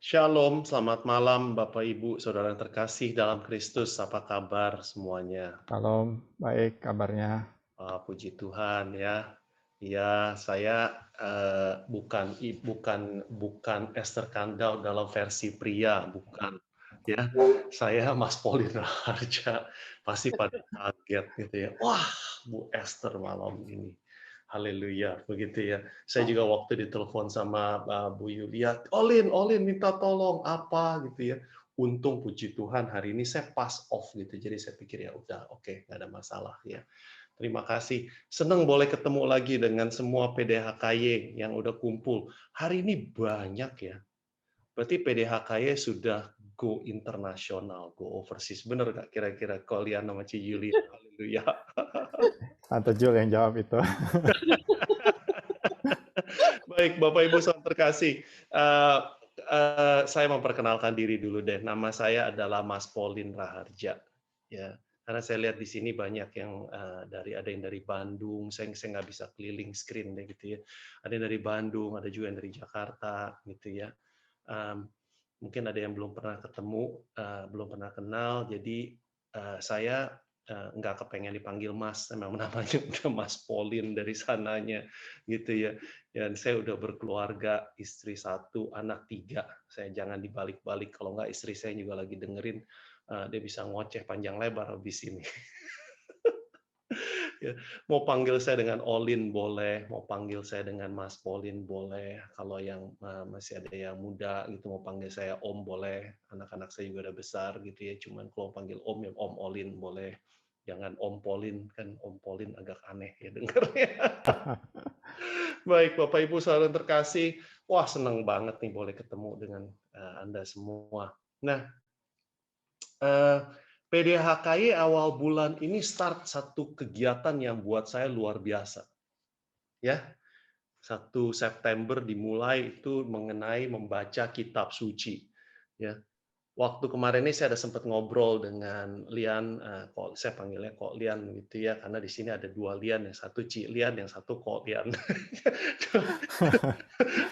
Shalom, selamat malam Bapak Ibu, Saudara yang terkasih dalam Kristus. Apa kabar semuanya? Salam, baik kabarnya. Puji Tuhan ya. Ya, saya bukan Esther Kandau dalam versi pria, bukan. Ya, saya Mas Polin Raharja. Pasti pada kaget gitu ya. Wah, Bu Esther malam ini. Haleluya, begitu ya. Saya juga waktu ditelepon sama Bu Yulia, Olin minta tolong apa gitu ya. Untung puji Tuhan hari ini saya pass off gitu. Jadi saya pikir ya udah oke, nggak ada masalah ya. Terima kasih. Senang boleh ketemu lagi dengan semua PDHKY yang udah kumpul. Hari ini banyak ya. Berarti PDHKY sudah go internasional, go overseas. Bener nggak kira-kira kalian sama Ci Yuli? Haleluya. Tante Jul yang jawab itu. Baik, Bapak Ibu saudara terkasih. Saya memperkenalkan diri dulu deh. Nama saya adalah Mas Polin Raharja. Ya, karena saya lihat di sini banyak yang ada yang dari Bandung. Saya nggak bisa keliling screen deh gitu ya. Ada yang dari Bandung, ada juga yang dari Jakarta gitu ya. Um, Mungkin ada yang belum pernah ketemu, belum pernah kenal. Jadi saya nggak kepengen dipanggil Mas, memang namanya udah Mas Polin dari sananya gitu ya. Dan saya udah berkeluarga, istri satu, anak tiga. Saya jangan dibalik-balik, kalau nggak istri saya juga lagi dengerin, dia bisa ngoceh panjang lebar habis ini. Ya, mau panggil saya dengan Olin boleh, mau panggil saya dengan Mas Polin boleh. Kalau yang masih ada yang muda gitu mau panggil saya Om boleh. Anak-anak saya juga udah besar gitu ya. Cuman kalau panggil Om ya Om Olin boleh. Jangan Om Polin, kan Om Polin agak aneh ya dengarnya. Baik, Bapak Ibu saudara yang terkasih, wah senang banget nih boleh ketemu dengan Anda semua. Nah, eh, PDHKY awal bulan ini start satu kegiatan yang buat saya luar biasa. Ya, 1 September dimulai itu mengenai membaca kitab suci. Ya, waktu kemarin ini saya ada sempat ngobrol dengan Lian, kok saya panggilnya Kok Lian gitu ya, karena di sini ada 2 Lian, yang satu Ci Lian, yang satu Kok Lian.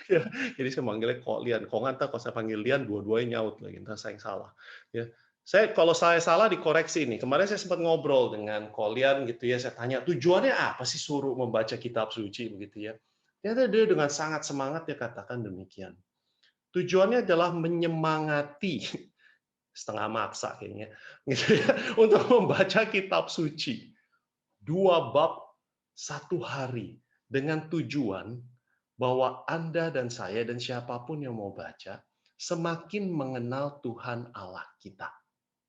Ya, jadi saya manggilnya Kok Lian. Kok nggak kalau saya panggil Lian, dua-duanya nyaut lagi, entar saya yang salah. Ya, kalau saya salah dikoreksi ini. Kemarin saya sempat ngobrol dengan Kok Lian gitu ya, saya tanya tujuannya apa sih suruh membaca kitab suci begitu ya. Ternyata dia dengan sangat semangat dia katakan demikian. Tujuannya adalah menyemangati setengah maksa kayaknya gitu ya, untuk membaca kitab suci 2 bab 1 hari dengan tujuan bahwa Anda dan saya dan siapapun yang mau baca semakin mengenal Tuhan Allah kita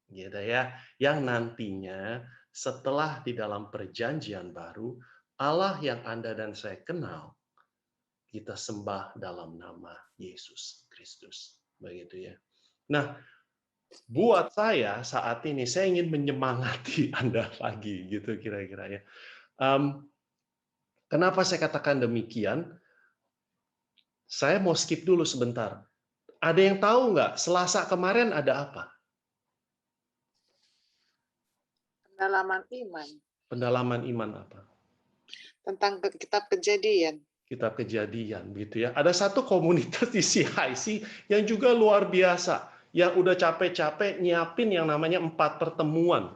gitu ya, yang nantinya setelah di dalam perjanjian baru Allah yang Anda dan saya kenal kita sembah dalam nama Yesus Kristus begitu ya. Nah, buat saya saat ini saya ingin menyemangati Anda lagi gitu kira-kira ya. Kenapa saya katakan demikian? Saya mau skip dulu sebentar. Ada yang tahu nggak Selasa kemarin ada apa? Pendalaman iman Pendalaman iman apa? tentang kitab Kejadian. Kitab Kejadian gitu ya. Ada satu komunitas di CIC yang juga luar biasa, yang udah capek-capek nyiapin yang namanya 4 pertemuan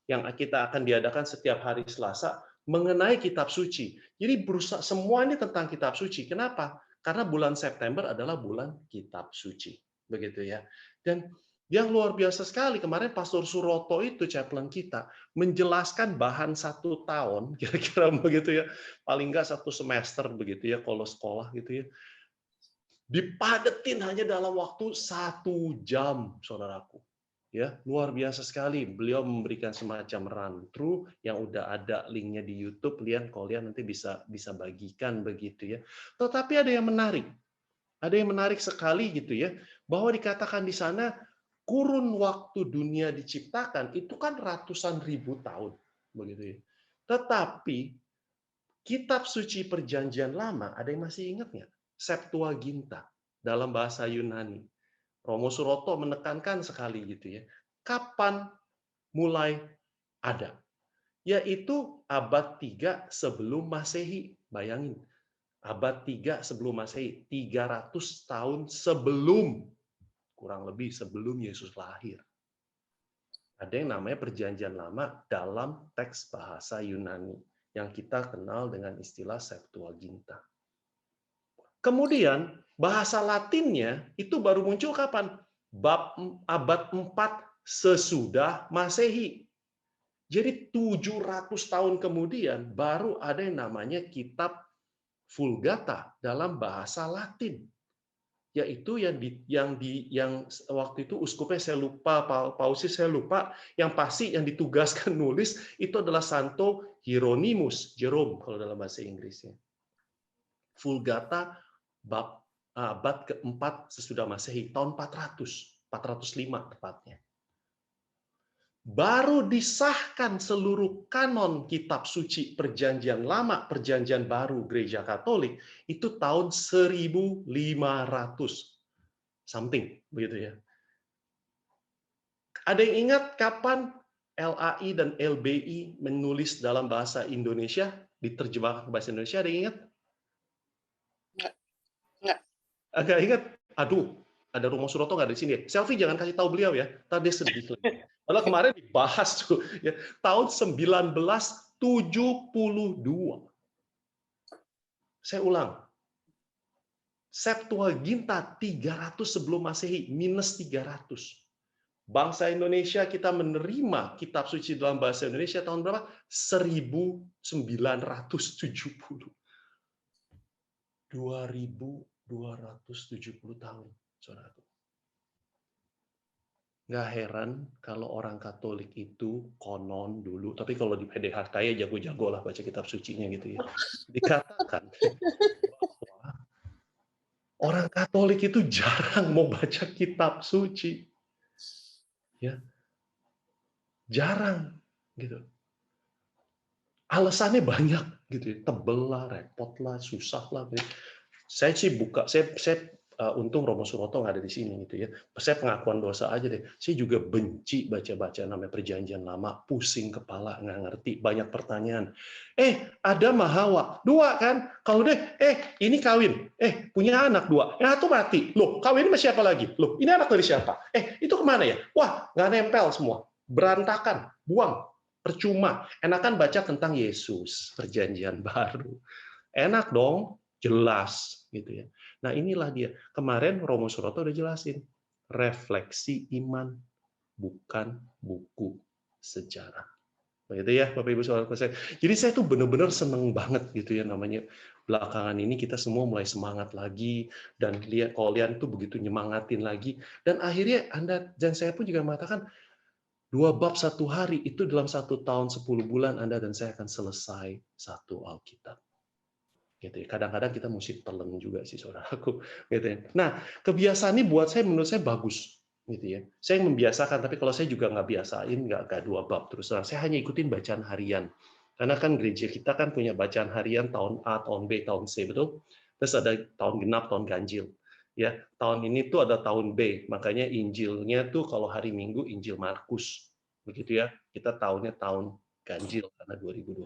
yang kita akan diadakan setiap hari Selasa mengenai kitab suci. Jadi berusaha semua ini tentang kitab suci. Kenapa? Karena bulan September adalah bulan kitab suci. Begitu ya. Dan yang luar biasa sekali, kemarin Pastor Suroto itu chaplain kita, menjelaskan bahan 1 tahun, kira-kira begitu ya, paling nggak 1 semester begitu ya, kalau sekolah gitu ya, dipadetin hanya dalam waktu 1 jam, saudaraku. Ya, luar biasa sekali. Beliau memberikan semacam run through yang udah ada linknya di YouTube. Kalau lihat nanti bisa bagikan begitu ya. Tetapi ada yang menarik. Ada yang menarik sekali gitu ya, bahwa dikatakan di sana kurun waktu dunia diciptakan itu kan ratusan ribu tahun, begitu ya. Tetapi kitab suci Perjanjian Lama, ada yang masih ingat nggak? Septuaginta dalam bahasa Yunani. Romo Suroto menekankan sekali gitu ya. Kapan mulai ada? Yaitu abad 3 sebelum Masehi. Bayangin, abad 3 sebelum Masehi, 300 tahun sebelum kurang lebih sebelum Yesus lahir. Ada yang namanya Perjanjian Lama dalam teks bahasa Yunani yang kita kenal dengan istilah Septuaginta. Kemudian bahasa Latinnya itu baru muncul kapan? Abad 4 sesudah Masehi. Jadi 700 tahun kemudian baru ada yang namanya kitab Vulgata dalam bahasa Latin. Yaitu yang waktu itu uskupnya saya lupa, Pausnya saya lupa, yang pasti yang ditugaskan nulis itu adalah Santo Hieronymus, Jerome kalau dalam bahasa Inggrisnya. Vulgata abad keempat sesudah Masehi, tahun 405 tepatnya. Baru disahkan seluruh kanon kitab suci Perjanjian Lama, Perjanjian Baru Gereja Katolik itu tahun 1500 something, begitu ya. Ada yang ingat kapan LAI dan LBI menulis dalam bahasa Indonesia, diterjemahkan ke bahasa Indonesia? Ada yang ingat? Enggak. Agak ingat? Aduh, ada Romo Suroto nggak di sini? Selfie jangan kasih tahu beliau ya, tadi sedih. Padahal kemarin dibahas tuh, ya, tahun 1972. Saya ulang, Septuaginta 300 sebelum Masehi, minus 300. Bangsa Indonesia kita menerima kitab suci dalam bahasa Indonesia tahun berapa? 1970. 2270 tahun, saudaraku. Nggak heran kalau orang Katolik itu konon dulu, tapi kalau di PDH kayak jago-jago lah baca kitab sucinya gitu ya. Dikatakan bahwa orang Katolik itu jarang mau baca kitab suci. Ya. Jarang gitu. Alasannya banyak gitu ya. Tebel lah, repot lah, susah lah. Gitu. Saya sih untung Romo Suroto nggak ada di sini gitu ya. Saya pengakuan dosa aja deh. Saya juga benci baca-baca namanya Perjanjian Lama, pusing kepala, nggak ngerti, banyak pertanyaan. Adam sama Hawa, 2 kan? Kalau deh, ini kawin, punya anak 2, yang 1 mati. Loh, kawin sama siapa lagi? Loh, ini anak dari siapa? Itu kemana ya? Wah, nggak nempel semua, berantakan, buang, percuma. Enakan baca tentang Yesus, Perjanjian Baru. Enak dong, jelas gitu ya. Nah inilah dia. Kemarin Romo Suroto udah jelasin. Refleksi iman, bukan buku sejarah. Begitu ya Bapak Ibu Saudara saya. Jadi saya tuh benar-benar seneng banget gitu ya namanya. Belakangan ini kita semua mulai semangat lagi. Dan lihat kalian tuh begitu nyemangatin lagi. Dan akhirnya Anda dan saya pun juga mengatakan 2 bab 1 hari itu dalam 1 tahun 10 bulan Anda dan saya akan selesai 1 Alkitab. Gitu ya. Kadang-kadang kita mesti teleng juga sih saudaraku. Gitu ya. Nah, kebiasaan ini menurut saya bagus. Gitu ya. Saya membiasakan, tapi kalau saya juga nggak biasain, nggak 2 bab terus terang. Saya hanya ikutin bacaan harian. Karena kan gereja kita kan punya bacaan harian tahun A, tahun B, tahun C, betul? Terus ada tahun genap, tahun ganjil. Ya, tahun ini tuh ada tahun B, makanya Injilnya tuh kalau hari Minggu Injil Markus. Begitu ya. Kita tahunnya tahun ganjil karena 2021.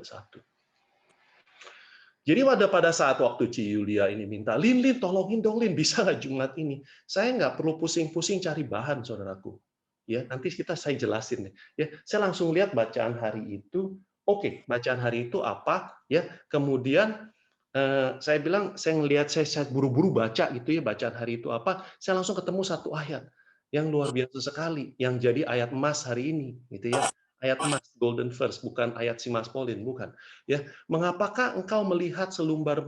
Jadi pada saat waktu Ci Yulia ini minta, Lin, tolongin dong, Lin, bisa nggak Jumat ini? Saya nggak perlu pusing-pusing cari bahan, saudaraku. Ya, nanti saya jelasin deh. Ya, saya langsung lihat bacaan hari itu. Oke, bacaan hari itu apa? Ya, kemudian saya bilang, saya ngelihat saya buru-buru baca gitu ya, bacaan hari itu apa? Saya langsung ketemu 1 ayat yang luar biasa sekali, yang jadi ayat emas hari ini, gitu ya. Ayat emas, golden verse, bukan ayat si Mas Paulin, bukan. Ya, mengapakah engkau melihat selumbar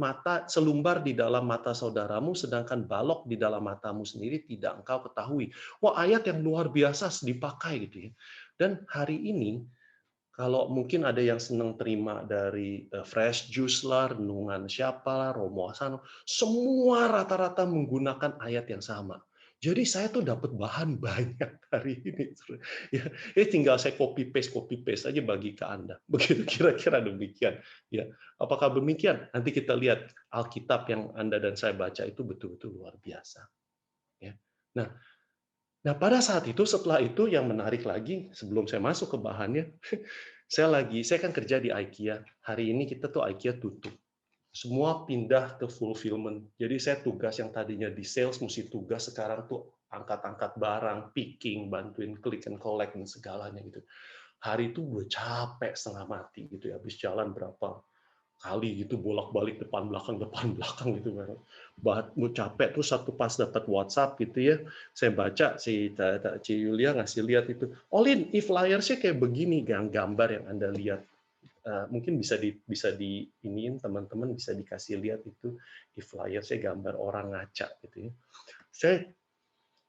di dalam mata saudaramu, sedangkan balok di dalam matamu sendiri tidak engkau ketahui? Wah, ayat yang luar biasa dipakai gitu ya. Dan hari ini, kalau mungkin ada yang senang terima dari Fresh Juice lah, renungan siapa lah, Romo Asano, semua rata-rata menggunakan ayat yang sama. Jadi saya tuh dapat bahan banyak hari ini. Ya, ini tinggal saya copy paste aja bagi ke Anda. Begitu kira-kira demikian. Ya, apakah demikian? Nanti kita lihat Alkitab yang Anda dan saya baca itu betul-betul luar biasa. Ya. Nah, pada saat itu, setelah itu yang menarik lagi, sebelum saya masuk ke bahannya, saya kan kerja di IKEA. Hari ini kita tuh IKEA tutup. Semua pindah ke fulfillment. Jadi saya tugas yang tadinya di sales, mesti tugas sekarang tuh angkat-angkat barang, picking, bantuin click and collect dan segalanya gitu. Hari itu gue capek setengah mati gitu ya, habis jalan berapa kali gitu bolak-balik depan belakang gitu kan. Gue capek terus satu pas dapat WhatsApp gitu ya, saya baca si Yulia ngasih lihat itu, Olin, e-flyersnya kayak begini, gambar yang Anda lihat. Mungkin bisa di iniin teman-teman, bisa dikasih lihat itu e-flyersnya gambar orang ngaca gitu ya.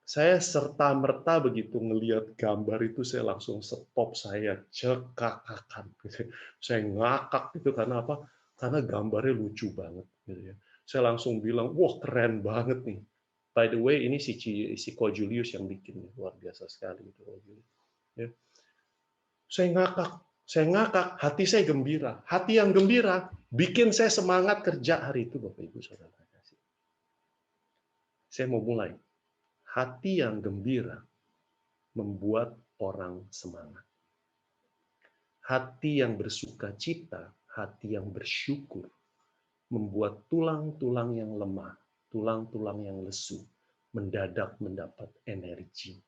Saya serta-merta begitu ngelihat gambar itu, saya langsung stop, saya cekakakan. Gitu. Saya ngakak gitu, karena apa? Karena gambarnya lucu banget. Gitu ya. Saya langsung bilang, wah keren banget nih. By the way, ini si Ko Julius yang bikin, luar biasa sekali. Gitu, ya. Saya ngakak, hati saya gembira. Hati yang gembira bikin saya semangat kerja hari itu, Bapak Ibu Saudara. Saya mau mulai. Hati yang gembira membuat orang semangat. Hati yang bersuka cita, hati yang bersyukur, membuat tulang-tulang yang lemah, tulang-tulang yang lesu, mendadak mendapat energi.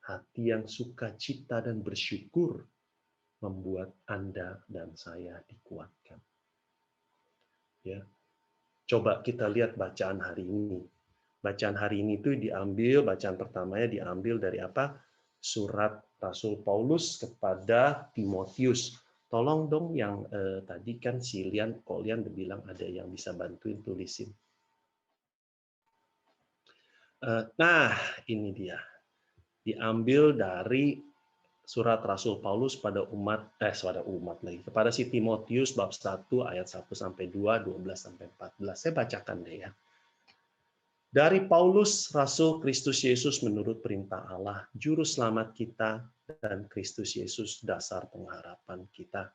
Hati yang suka cita dan bersyukur, membuat Anda dan saya dikuatkan. Ya, coba kita lihat bacaan hari ini. Bacaan hari ini itu bacaan pertamanya diambil dari apa? Surat Rasul Paulus kepada Timotius. Tolong dong yang tadi kan si Kolian bilang ada yang bisa bantuin tulisin. Nah, ini dia. Diambil dari surat Rasul Paulus pada kepada si Timotius bab 1 ayat 1 sampai 2, 12 sampai 14. Saya bacakan deh ya. Dari Paulus, Rasul Kristus Yesus menurut perintah Allah, Juru Selamat kita, dan Kristus Yesus dasar pengharapan kita.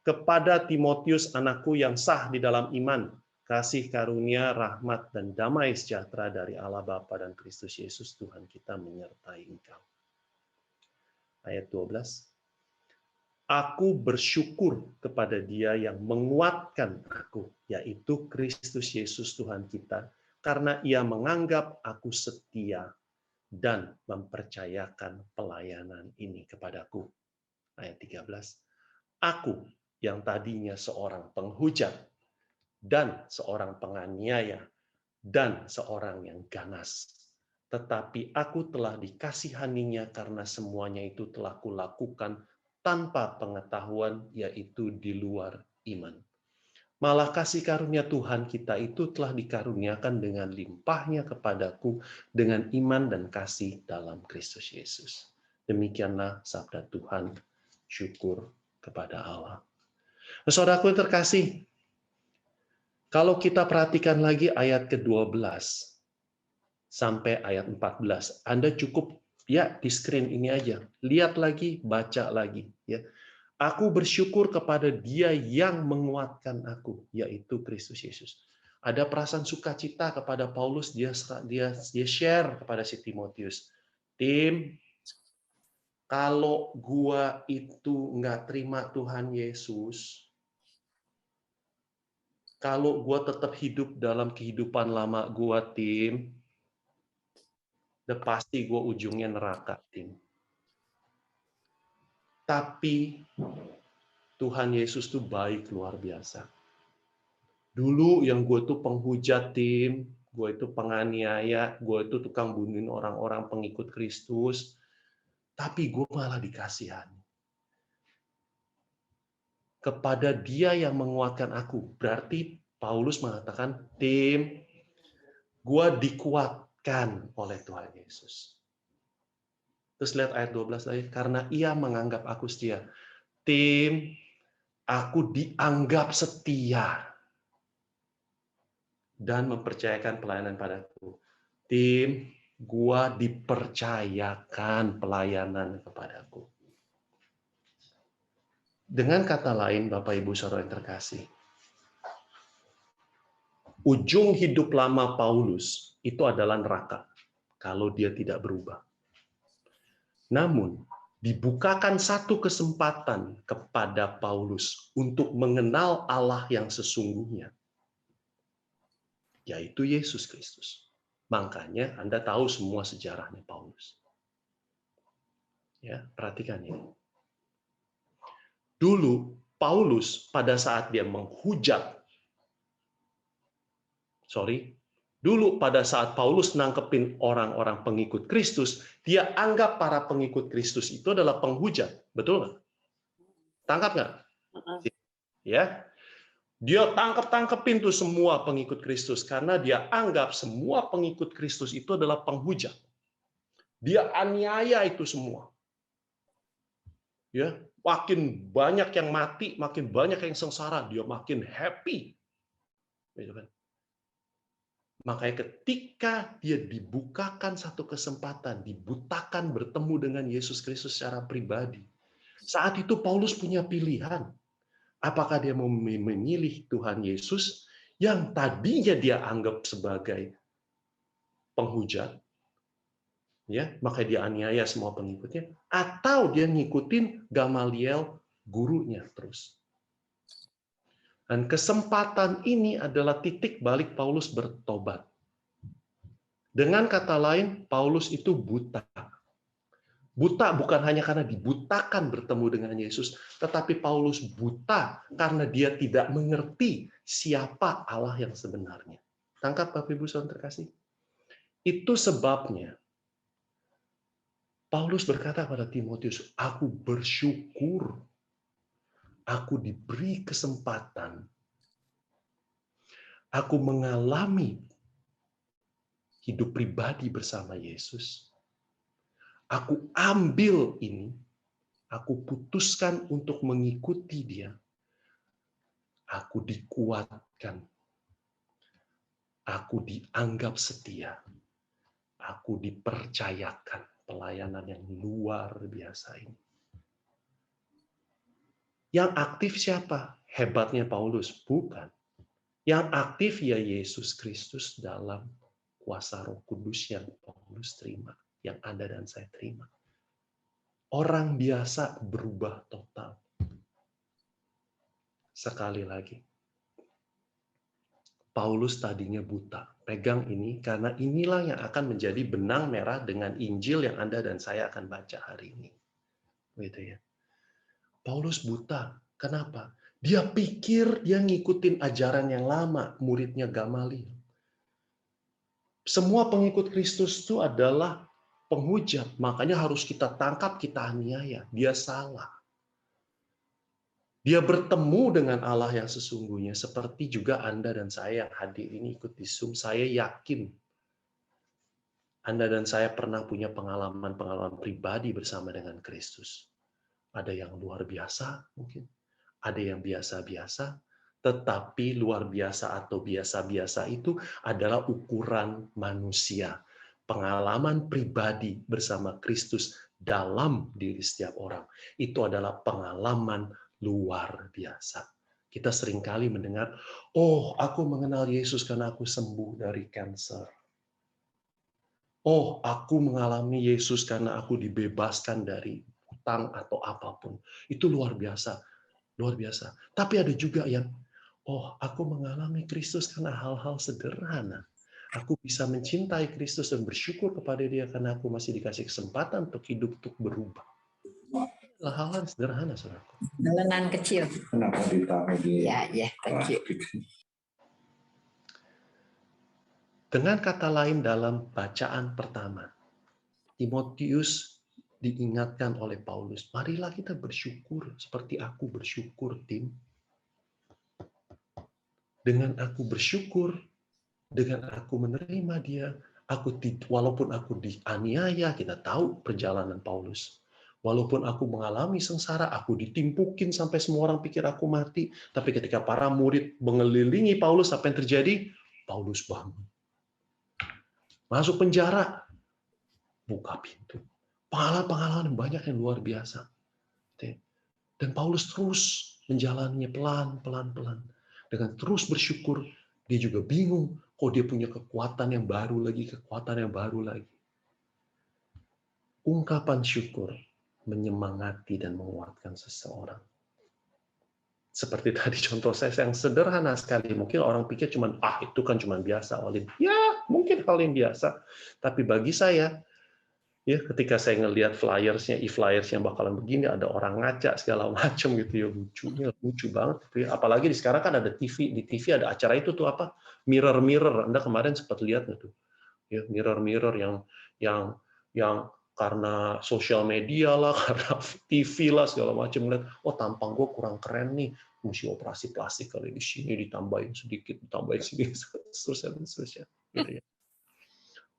Kepada Timotius, anakku yang sah di dalam iman, kasih karunia, rahmat, dan damai sejahtera dari Allah Bapa dan Kristus Yesus Tuhan kita menyertai engkau. Ayat 12. Aku bersyukur kepada Dia yang menguatkan aku, yaitu Kristus Yesus Tuhan kita, karena Ia menganggap aku setia dan mempercayakan pelayanan ini kepadaku. Ayat 13. Aku yang tadinya seorang penghujat dan seorang penganiaya dan seorang yang ganas, tetapi aku telah dikasihaninya karena semuanya itu telah kulakukan tanpa pengetahuan, yaitu di luar iman. Malah kasih karunia Tuhan kita itu telah dikaruniakan dengan limpahnya kepadaku dengan iman dan kasih dalam Kristus Yesus. Demikianlah sabda Tuhan, syukur kepada Allah. Saudaraku yang terkasih, kalau kita perhatikan lagi ayat ke-12 sampai ayat 14, Anda cukup ya di screen ini aja, lihat lagi, baca lagi ya. Aku bersyukur kepada Dia yang menguatkan aku, yaitu Kristus Yesus. Ada perasaan sukacita kepada Paulus, dia share kepada si Timotius. Tim, kalau gua itu nggak terima Tuhan Yesus, kalau gua tetap hidup dalam kehidupan lama gua, tim, udah pasti gua ujungnya neraka, tim. Tapi Tuhan Yesus tuh baik luar biasa. Dulu yang gue tuh penghujat, tim, gue itu penganiaya, gue itu tukang bunuhin orang-orang pengikut Kristus, tapi gue malah dikasihani. Kepada Dia yang menguatkan aku, berarti Paulus mengatakan, tim, gue dikuatkan oleh Tuhan Yesus. Terus lihat ayat 12 lagi, karena Ia menganggap aku setia. Tim, aku dianggap setia dan mempercayakan pelayanan padaku. Tim, gua dipercayakan pelayanan kepadaku. Dengan kata lain, Bapak Ibu Saudara yang terkasih, ujung hidup lama Paulus itu adalah neraka kalau dia tidak berubah. Namun, dibukakan satu kesempatan kepada Paulus untuk mengenal Allah yang sesungguhnya, yaitu Yesus Kristus. Makanya Anda tahu semua sejarahnya Paulus. Ya, perhatikan ini. Dulu Paulus pada saat dia dulu pada saat Paulus nangkepin orang-orang pengikut Kristus, dia anggap para pengikut Kristus itu adalah penghujat. Betul nggak? Tangkap nggak? Ya, dia tangkepin tuh semua pengikut Kristus karena dia anggap semua pengikut Kristus itu adalah penghujat. Dia aniaya itu semua. Ya, makin banyak yang mati, makin banyak yang sengsara, dia makin happy. Gitu kan? Makanya ketika dia dibukakan satu kesempatan, dibutakan bertemu dengan Yesus Kristus secara pribadi, saat itu Paulus punya pilihan. Apakah dia mau memilih Tuhan Yesus yang tadinya dia anggap sebagai penghujat, ya, maka dia aniaya semua pengikutnya, atau dia ngikutin Gamaliel, gurunya terus. Dan kesempatan ini adalah titik balik Paulus bertobat. Dengan kata lain, Paulus itu buta. Buta bukan hanya karena dibutakan bertemu dengan Yesus, tetapi Paulus buta karena dia tidak mengerti siapa Allah yang sebenarnya. Tangkap Bapak Ibu Saudara terkasih. Itu sebabnya Paulus berkata pada Timotius, aku bersyukur aku diberi kesempatan, aku mengalami hidup pribadi bersama Yesus. Aku ambil ini, aku putuskan untuk mengikuti dia. Aku dikuatkan. Aku dianggap setia. Aku dipercayakan pelayanan yang luar biasa ini. Yang aktif siapa? Hebatnya Paulus? Bukan. Yang aktif ya Yesus Kristus dalam kuasa Roh Kudus yang Paulus terima, yang Anda dan saya terima. Orang biasa berubah total. Sekali lagi, Paulus tadinya buta. Pegang ini, karena inilah yang akan menjadi benang merah dengan Injil yang Anda dan saya akan baca hari ini. Gitu ya. Paulus buta. Kenapa? Dia pikir dia ngikutin ajaran yang lama, muridnya Gamaliel. Semua pengikut Kristus itu adalah penghujat, makanya harus kita tangkap, kita aniaya. Dia salah. Dia bertemu dengan Allah yang sesungguhnya, seperti juga Anda dan saya yang hadir ini ikut di Zoom. Saya yakin Anda dan saya pernah punya pengalaman-pengalaman pribadi bersama dengan Kristus. Ada yang luar biasa mungkin, ada yang biasa-biasa, tetapi luar biasa atau biasa-biasa itu adalah ukuran manusia. Pengalaman pribadi bersama Kristus dalam diri setiap orang, itu adalah pengalaman luar biasa. Kita seringkali mendengar, oh aku mengenal Yesus karena aku sembuh dari kanker. Oh aku mengalami Yesus karena aku dibebaskan dari hutang atau apapun. Itu luar biasa. Luar biasa. Tapi ada juga yang, oh aku mengalami Kristus karena hal-hal sederhana. Aku bisa mencintai Kristus dan bersyukur kepada Dia karena aku masih dikasih kesempatan untuk hidup, untuk berubah. Hal-hal sederhana, saudaraku. Jalanan kecil. Kenapa ditaruh di Ya, thank you. Dengan kata lain dalam bacaan pertama, Timotius diingatkan oleh Paulus, marilah kita bersyukur seperti aku bersyukur, Tim. Dengan aku bersyukur, dengan aku menerima dia, walaupun aku dianiaya, kita tahu perjalanan Paulus. Walaupun aku mengalami sengsara, aku ditimpukin sampai semua orang pikir aku mati. Tapi ketika para murid mengelilingi Paulus, apa yang terjadi? Paulus bangun. Masuk penjara, buka pintu. Pengalaman-pengalaman banyak yang luar biasa. Dan Paulus terus menjalaninya pelan-pelan. Dengan terus bersyukur, dia juga bingung kok dia punya kekuatan yang baru lagi. Ungkapan syukur menyemangati dan menguatkan seseorang. Seperti tadi contoh saya yang sederhana sekali. Mungkin orang pikir cuman, itu kan cuman biasa, Olin. Ya, mungkin hal yang biasa. Tapi bagi saya, ya ketika saya ngelihat flyersnya, e-flyers yang bakalan begini, ada orang ngaca segala macam gitu ya, lucu banget gitu ya. Apalagi di sekarang kan ada TV, di TV ada acara itu tuh apa? Mirror. Anda kemarin sempat lihat nggak tuh? Ya, mirror yang karena sosial media lah, karena TV lah segala macam, lihat, tampang gue kurang keren nih, mesti operasi plastik kali di sini, ditambahin sedikit, ditambahin sini, seterusnya. Gitu ya.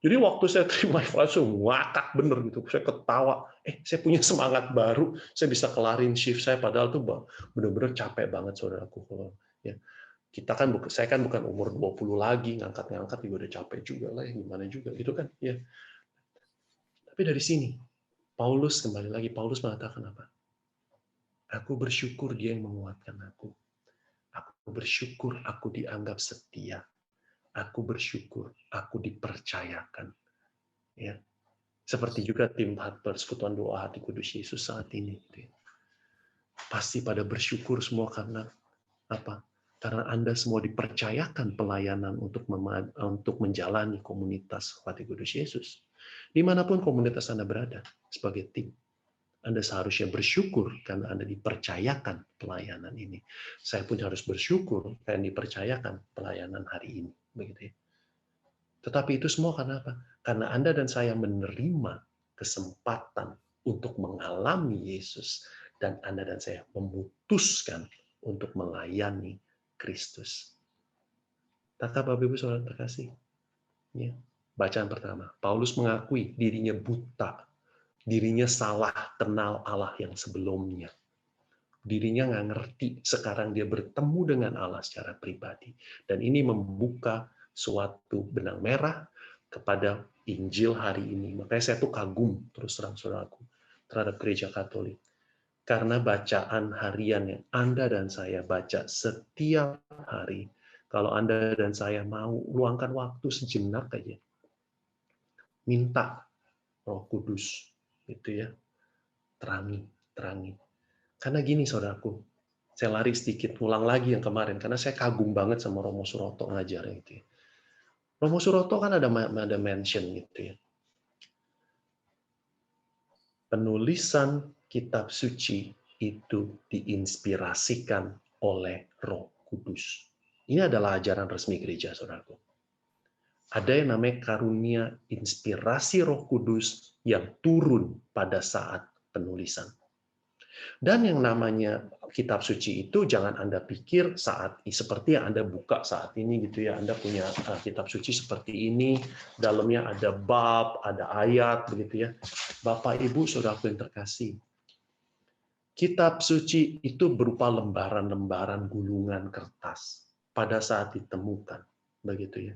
Jadi waktu saya terima flyer, saya ngakak bener gitu, saya ketawa, saya punya semangat baru, saya bisa kelarin shift saya, padahal tuh bener-bener capek banget saudaraku. Ya. Saya kan bukan umur 20 lagi, ngangkat juga udah capek juga lah, gimana juga gitu kan. Ya. Tapi dari sini, Paulus mengatakan apa? Aku bersyukur dia yang menguatkan aku. Aku bersyukur aku dianggap setia. Aku bersyukur aku dipercayakan. Ya. Seperti juga tim Persekutuan Doa Hati Kudus Yesus saat ini. Pasti pada bersyukur semua karena apa? Karena Anda semua dipercayakan pelayanan untuk menjalani komunitas Hati Kudus Yesus. Dimanapun komunitas Anda berada sebagai tim, Anda seharusnya bersyukur karena Anda dipercayakan pelayanan ini. Saya pun harus bersyukur karena dipercayakan pelayanan hari ini. Begitu ya. Tetapi itu semua karena apa? Karena Anda dan saya menerima kesempatan untuk mengalami Yesus, dan Anda dan saya memutuskan untuk melayani Kristus. Bapak Ibu Saudara terkasih. Ya. Bacaan pertama, Paulus mengakui dirinya buta, dirinya salah kenal Allah yang sebelumnya. Dirinya nggak ngerti, sekarang dia bertemu dengan Allah secara pribadi. Dan ini membuka suatu benang merah kepada Injil hari ini. Makanya saya tuh kagum, terus terang saudaraku, terhadap gereja Katolik. Karena bacaan harian yang Anda dan saya baca setiap hari, kalau Anda dan saya mau luangkan waktu sejenak aja, minta Roh Kudus itu ya, terangi. Karena gini saudaraku, saya lari sedikit, ulang lagi yang kemarin, karena saya kagum banget sama Romo Suroto ngajar gitu ya. Romo Suroto kan ada mention gitu ya. Penulisan kitab suci itu diinspirasikan oleh Roh Kudus. Ini adalah ajaran resmi gereja, saudaraku. Ada yang namanya karunia inspirasi Roh Kudus yang turun pada saat penulisan. Dan yang namanya kitab suci itu jangan Anda pikir seperti yang Anda buka saat ini gitu ya. Anda punya kitab suci seperti ini, dalamnya ada bab, ada ayat begitu ya. Bapak Ibu Saudaraku yang terkasih, kitab suci itu berupa lembaran-lembaran gulungan kertas pada saat ditemukan, begitu ya.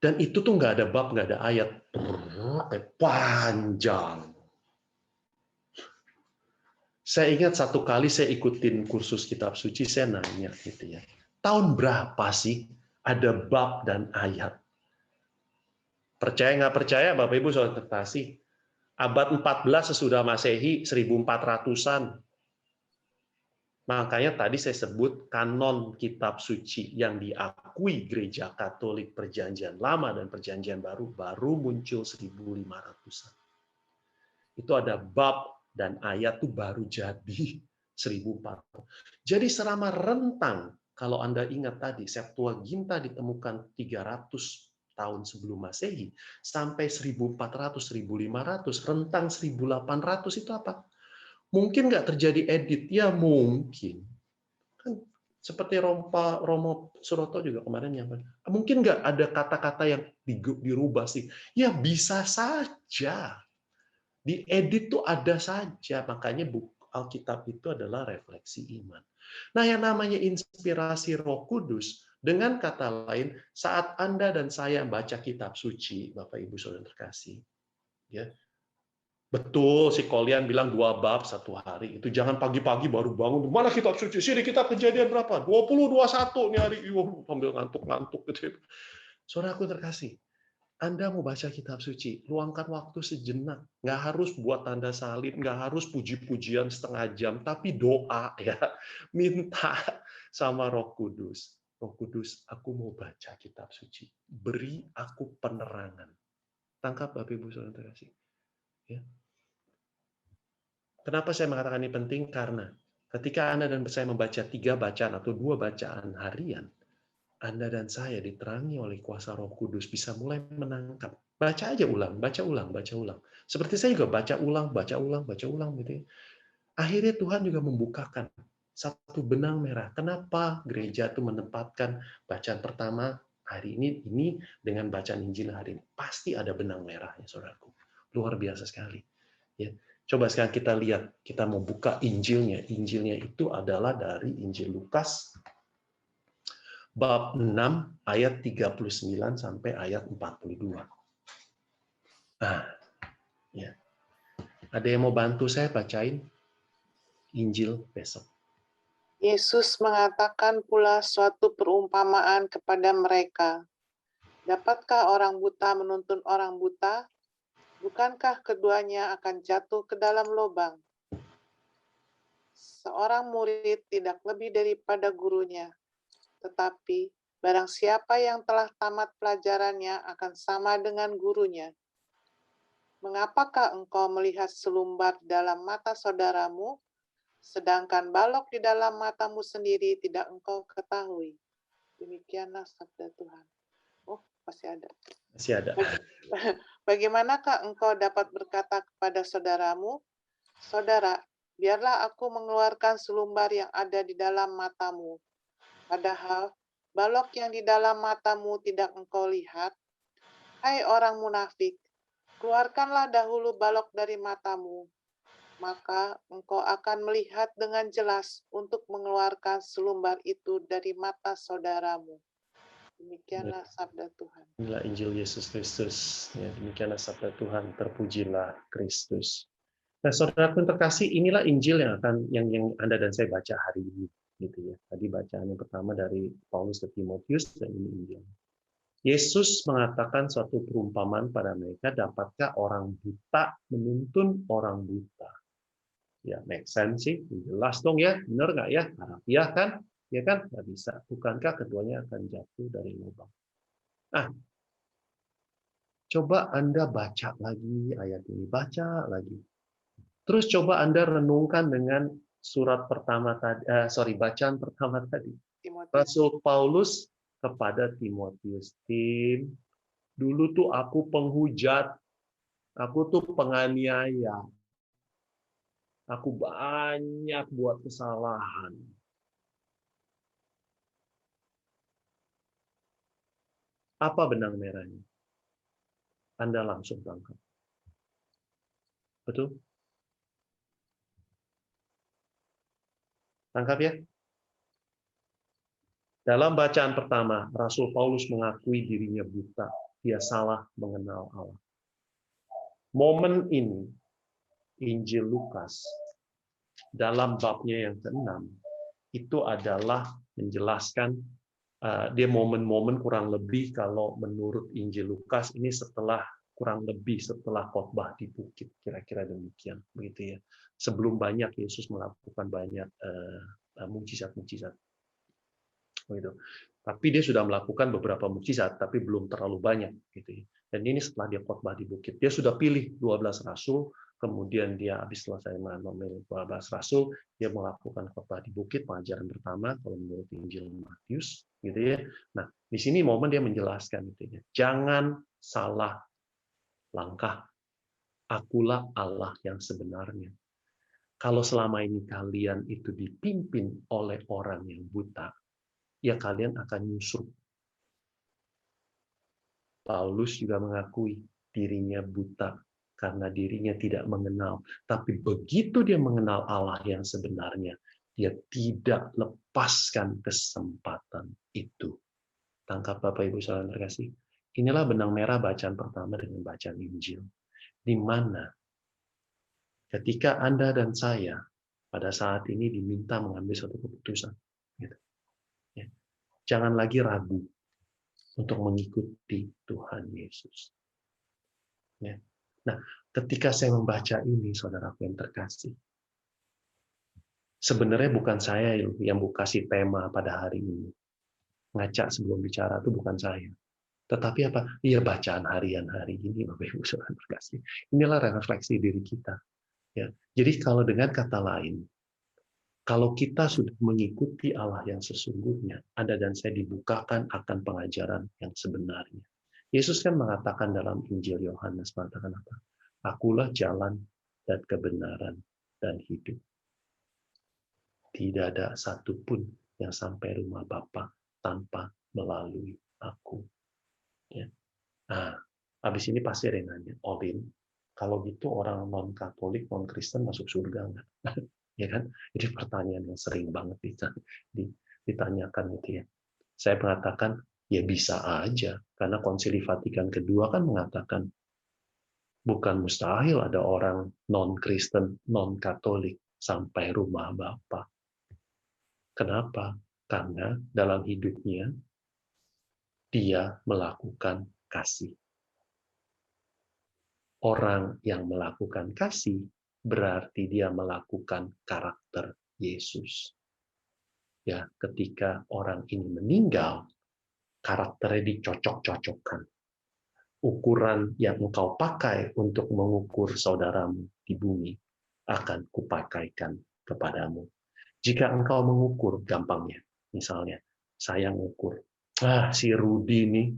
Dan itu tuh nggak ada bab, nggak ada ayat, panjang. Saya ingat satu kali saya ikutin kursus kitab suci, saya nanya gitu ya, tahun berapa sih ada bab dan ayat? Percaya nggak percaya, Bapak Ibu Saudara terkasih, abad 14 sesudah Masehi, 1400-an. Makanya tadi saya sebut kanon kitab suci yang diakui gereja Katolik Perjanjian Lama dan Perjanjian Baru muncul 1500-an. Itu ada bab dan ayat tuh baru jadi 1400. Jadi selama rentang, kalau Anda ingat tadi, Septuaginta ditemukan 300 tahun sebelum Masehi, sampai 1400, 1500, rentang 1800 itu apa? Mungkin nggak terjadi edit, ya mungkin. Kan seperti Romo Suroto juga kemarin nyampaikan, mungkin nggak ada kata-kata yang dirubah sih. Ya bisa saja. Diedit tuh ada saja, makanya buku Alkitab itu adalah refleksi iman. Nah, yang namanya inspirasi Roh Kudus, dengan kata lain, saat Anda dan saya baca kitab suci, Bapak Ibu Saudara terkasih, ya, betul si Kolian bilang 2 bab 1 hari. Itu jangan pagi-pagi baru bangun, mana kitab suci? Sini kitab Kejadian berapa? 20, 21 nih hari. Sambil ngantuk-ngantuk gitu. Saudaraku terkasih, Anda mau baca kitab suci, luangkan waktu sejenak. Nggak harus buat tanda salib, nggak harus puji-pujian setengah jam, tapi doa ya. Minta sama Roh Kudus. Roh Kudus, aku mau baca kitab suci. Beri aku penerangan. Tangkap Bapak Ibu Saudara terkasih. Ya. Kenapa saya mengatakan ini penting? Karena ketika Anda dan saya membaca 3 bacaan atau 2 bacaan harian, Anda dan saya diterangi oleh kuasa Roh Kudus bisa mulai menangkap. Baca aja ulang, baca ulang, baca ulang. Seperti saya juga baca ulang gitu ya. Akhirnya Tuhan juga membukakan satu benang merah. Kenapa gereja itu menempatkan bacaan pertama hari ini dengan bacaan Injil hari ini? Pasti ada benang merahnya, saudaraku. Luar biasa sekali. Ya. Coba sekarang kita lihat, kita mau buka Injilnya. Injilnya itu adalah dari Injil Lukas bab 6 ayat 39 sampai ayat 42. Nah, ya. Ada yang mau bantu saya bacain Injil besok? Yesus mengatakan pula suatu perumpamaan kepada mereka. Dapatkah orang buta menuntun orang buta? Bukankah keduanya akan jatuh ke dalam lubang? Seorang murid tidak lebih daripada gurunya. Tetapi barang siapa yang telah tamat pelajarannya akan sama dengan gurunya. Mengapakah engkau melihat selumbar dalam mata saudaramu, sedangkan balok di dalam matamu sendiri tidak engkau ketahui? Demikianlah sabda Tuhan. Oh, masih ada. Masih ada. Bagaimanakah engkau dapat berkata kepada saudaramu, saudara, biarlah aku mengeluarkan selumbar yang ada di dalam matamu, padahal balok yang di dalam matamu tidak engkau lihat? Hai orang munafik, keluarkanlah dahulu balok dari matamu, maka engkau akan melihat dengan jelas untuk mengeluarkan selumbar itu dari mata saudaramu. Demikianlah sabda Tuhan. Inilah Injil Yesus Kristus. Ya, demikianlah sabda Tuhan. Terpujilah Kristus. Nah, saudaraku yang terkasih, inilah Injil yang Anda dan saya baca hari ini. Gitu ya. Tadi bacaan yang pertama dari Paulus ke Timotius, dan ini Injil. Yesus mengatakan suatu perumpamaan pada mereka, dapatkah orang buta menuntun orang buta? Ya, make sense sih. Jelas dong ya. Benar nggak ya? Harafiah kan? Ya kan? Nggak bisa. Bukankah keduanya akan jatuh dari lubang? Nah, coba Anda baca lagi ayat ini. Baca lagi. Terus coba Anda renungkan dengan surat pertama tadi, bacaan pertama tadi. Timotius. Rasul Paulus kepada Timotius. Tim, dulu tuh aku penghujat, aku tuh penganiaya, aku banyak buat kesalahan. Apa benang merahnya? Anda langsung tangkap. Betul? Tangkap ya? Dalam bacaan pertama, Rasul Paulus mengakui dirinya buta. Dia salah mengenal Allah. Momen ini, Injil Lukas, dalam babnya yang ke-6, itu adalah menjelaskan, dia momen-momen kurang lebih kalau menurut Injil Lukas, ini kurang lebih setelah khotbah di bukit, kira-kira demikian. Begitu ya. Sebelum banyak Yesus melakukan banyak mukjizat-mukjizat. Gitu. Tapi dia sudah melakukan beberapa mukjizat, tapi belum terlalu banyak. Gitu. Dan ini setelah dia khotbah di bukit. Dia sudah pilih 12 rasul, kemudian dia habis selesai memilih 12 rasul, dia melakukan khotbah di bukit, pengajaran pertama, kalau menurut Injil Matius. Gitu ya. Nah, di sini momen dia menjelaskan, gitu ya. Jangan salah langkah. Akulah Allah yang sebenarnya. Kalau selama ini kalian itu dipimpin oleh orang yang buta, ya kalian akan nyusup. Paulus juga mengakui dirinya buta karena dirinya tidak mengenal. Tapi begitu dia mengenal Allah yang sebenarnya, dia tidak lepaskan kesempatan itu. Tangkap Bapak Ibu saudara terkasih. Inilah benang merah bacaan pertama dengan bacaan Injil. Di mana ketika Anda dan saya pada saat ini diminta mengambil suatu keputusan. Gitu. Jangan lagi ragu. untuk mengikuti Tuhan Yesus. Ya. Nah, ketika saya membaca ini, saudaraku yang terkasih, sebenarnya bukan saya yang kasih tema pada hari ini. Ngaca sebelum bicara itu bukan saya. Tetapi apa? Iya, bacaan harian hari ini, Bapak Ibu Saudara terkasih. Inilah refleksi diri kita. Ya. Jadi kalau dengan kata lain, kalau kita sudah mengikuti Allah yang sesungguhnya, Anda dan saya dibukakan akan pengajaran yang sebenarnya. Yesus kan mengatakan dalam Injil Yohanes, mengatakan apa? Akulah jalan dan kebenaran dan hidup. Tidak ada satupun yang sampai rumah Bapa tanpa melalui aku. Ya. Nah, habis ini pasti ada yang nanya, Olin, kalau gitu orang non-Katolik, non-Kristen masuk surga nggak? Ya kan? Jadi pertanyaan yang sering banget ditanyakan gitu ya. Saya mengatakan, ya bisa aja, karena Konsili Vatikan kedua kan mengatakan, bukan mustahil ada orang non-Kristen, non-Katolik sampai rumah Bapa. Kenapa? Karena dalam hidupnya dia melakukan kasih. Orang yang melakukan kasih berarti dia melakukan karakter Yesus. Ya, ketika orang ini meninggal, karakternya dicocok-cocokkan. Ukuran yang engkau pakai untuk mengukur saudaramu di bumi akan kupakaikan kepadamu. Jika engkau mengukur, gampangnya, misalnya, saya mengukur, si Rudi nih,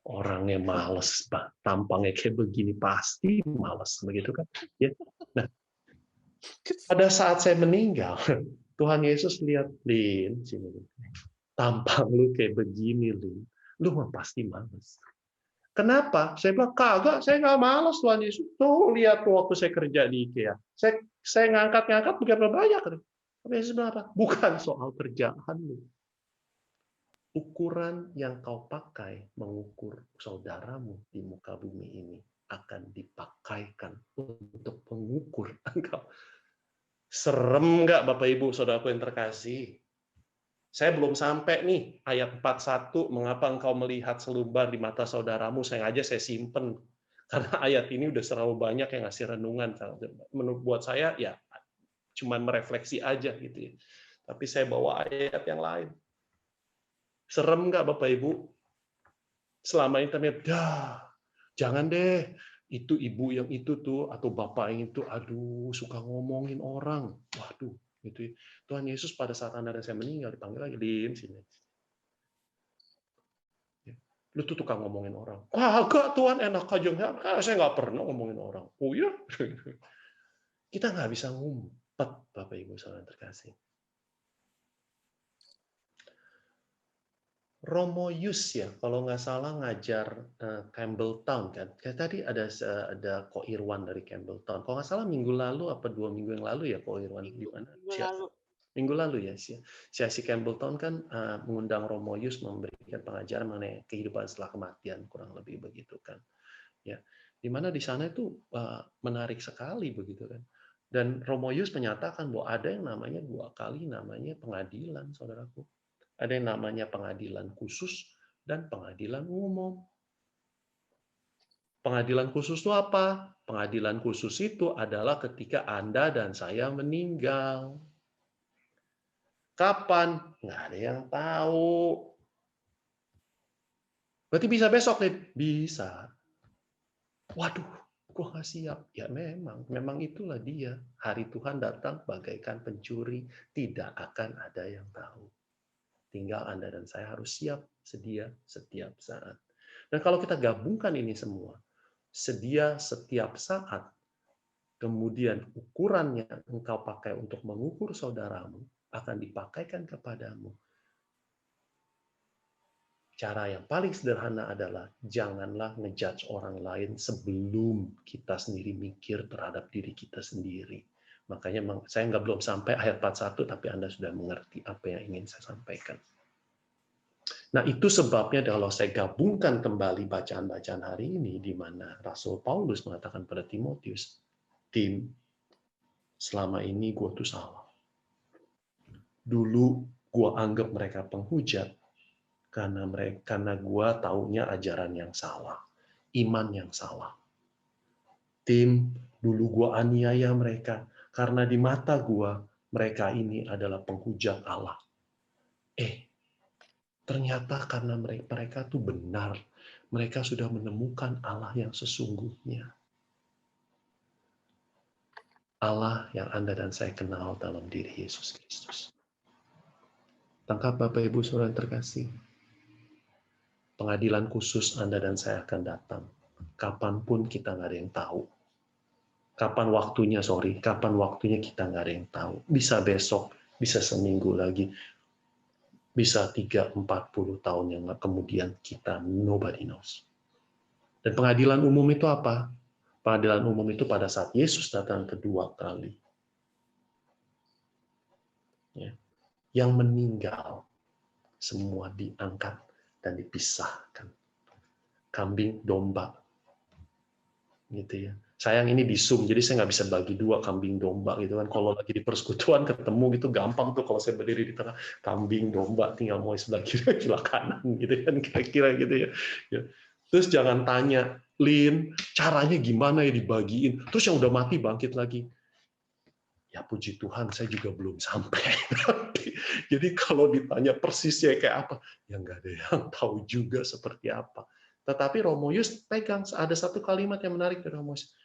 orangnya males, tampangnya kayak begini, pasti males, begitu kan? Ya. Nah, pada saat saya meninggal, Tuhan Yesus lihat, Lin, sini, tampang lu kayak begini, Lin, lu mah pasti males. Kenapa? Saya bilang, kagak, saya nggak malas Tuhan Yesus. Tuh, lihat waktu saya kerja di IKEA. Saya ngangkat-ngangkat begitu banyak. Tapi Yesus bilang apa? Bukan soal kerjaan lu. Ukuran yang kau pakai mengukur saudaramu di muka bumi ini akan dipakaikan untuk mengukur engkau. Serem nggak Bapak Ibu, saudaraku yang terkasih? Saya belum sampai nih, ayat 41, mengapa engkau melihat selumbar di mata saudaramu, saya simpen. Karena ayat ini udah terlalu banyak yang ngasih renungan. Menurut buat saya, ya cuman merefleksi aja gitu ya. Tapi saya bawa ayat yang lain. Serem nggak Bapak Ibu? Selama ini ternyata, jangan deh, itu ibu yang itu tuh, atau bapak yang itu, aduh, suka ngomongin orang. Waduh, gitu. Tuhan Yesus pada saat Anda dan saya meninggal dipanggil lagi, Lin, sini. Lu tuh tukang ngomongin orang. Kagak Tuhan, enak aja. Saya nggak pernah ngomongin orang. Oh iya? Kita nggak bisa ngumpet, Bapak Ibu saudara terkasih. Romo Yus ya, kalau nggak salah ngajar Campbelltown kan. Kayak tadi ada Ko Irwan dari Campbelltown. Kalau nggak salah minggu lalu apa 2 minggu yang lalu ya Ko Irwan di mana? Minggu lalu ya. Si Campbelltown kan mengundang Romo Yus memberikan pengajaran mengenai kehidupan setelah kematian, kurang lebih begitu kan. Ya, di mana di sana itu menarik sekali begitu kan. Dan Romo Yus menyatakan bahwa ada yang namanya 2 kali namanya pengadilan, saudaraku. Ada yang namanya pengadilan khusus dan pengadilan umum. Pengadilan khusus itu apa? Pengadilan khusus itu adalah ketika Anda dan saya meninggal. Kapan? Nggak ada yang tahu. Berarti bisa besok nih? Bisa. Waduh, gua nggak siap. Ya memang itulah dia. Hari Tuhan datang bagaikan pencuri, tidak akan ada yang tahu. Tinggal Anda dan saya harus siap, sedia setiap saat. Dan kalau kita gabungkan ini semua, sedia setiap saat, kemudian ukurannya engkau pakai untuk mengukur saudaramu, akan dipakaikan kepadamu. Cara yang paling sederhana adalah, janganlah ngejudge orang lain sebelum kita sendiri mikir terhadap diri kita sendiri. Makanya saya belum sampai ayat 41, tapi Anda sudah mengerti apa yang ingin saya sampaikan. Nah, itu sebabnya kalau saya gabungkan kembali bacaan-bacaan hari ini, di mana Rasul Paulus mengatakan pada Timotius, Tim, selama ini gue tuh salah. Dulu gue anggap mereka penghujat, karena gua taunya ajaran yang salah, iman yang salah. Tim, dulu gua aniaya mereka karena di mata gua mereka ini adalah penghujat Allah. Ternyata karena mereka tuh benar, mereka sudah menemukan Allah yang sesungguhnya. Allah yang Anda dan saya kenal dalam diri Yesus Kristus. Tangkap Bapak Ibu Saudara yang terkasih. Pengadilan khusus Anda dan saya akan datang. Kapanpun kita nggak ada yang tahu. Kapan waktunya kita nggak ada yang tahu. Bisa besok, bisa seminggu lagi, bisa 30-40 tahun yang kemudian kita nobody knows. Dan pengadilan umum itu apa? Pengadilan umum itu pada saat Yesus datang kedua kali. Ya. Yang meninggal semua diangkat dan dipisahkan. Kambing domba. Gitu ya. Sayang ini di Zoom, jadi saya nggak bisa bagi dua kambing domba gitu kan. Kalau lagi di persekutuan ketemu gitu gampang tuh kalau saya berdiri di tengah kambing domba tinggal mau sebelah kiri sebelah kanan gitu kan kira-kira gitu ya. Ya. Terus jangan tanya, Lin, caranya gimana ya dibagiin? Terus yang udah mati bangkit lagi. Ya puji Tuhan, saya juga belum sampai. Jadi kalau ditanya persisnya kayak apa, ya nggak ada yang tahu juga seperti apa. Tetapi Romo Yus pegang, ada satu kalimat yang menarik dari Romo Yus.